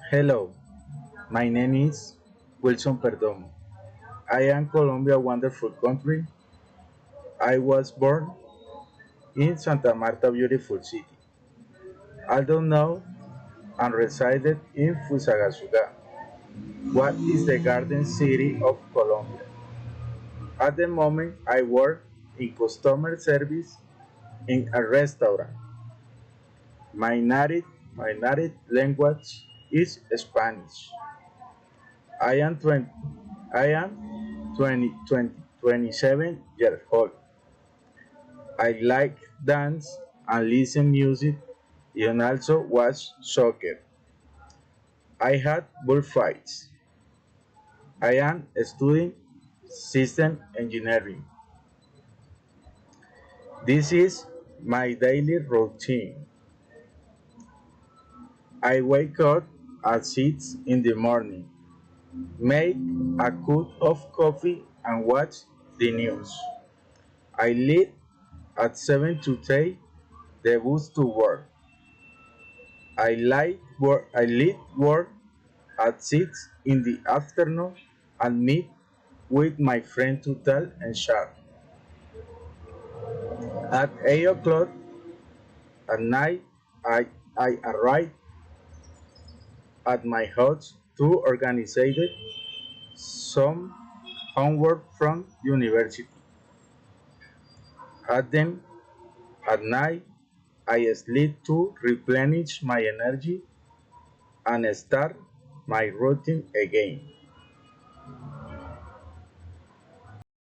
Hello, my name is Wilson Perdomo. I am Colombia wonderful country. I was born in Santa Marta beautiful city. Although now and resided in Fusagasugá. What is the garden city of Colombia? At the moment I work in customer service in a restaurant. My native language is Spanish. I am 20, I am 27 years old. I like dance and listen music and also watch soccer. I had bullfights. I am studying system engineering. This is my daily routine. I wake up at 6 in the morning, make a cup of coffee and watch the news. I leave at 7 to take the bus to work. I leave work at 6 in the afternoon and meet with my friend to tell and chat. At 8 o'clock at night, I arrive at my house to organize some homework from university. Then at night, I sleep to replenish my energy and start my routine again.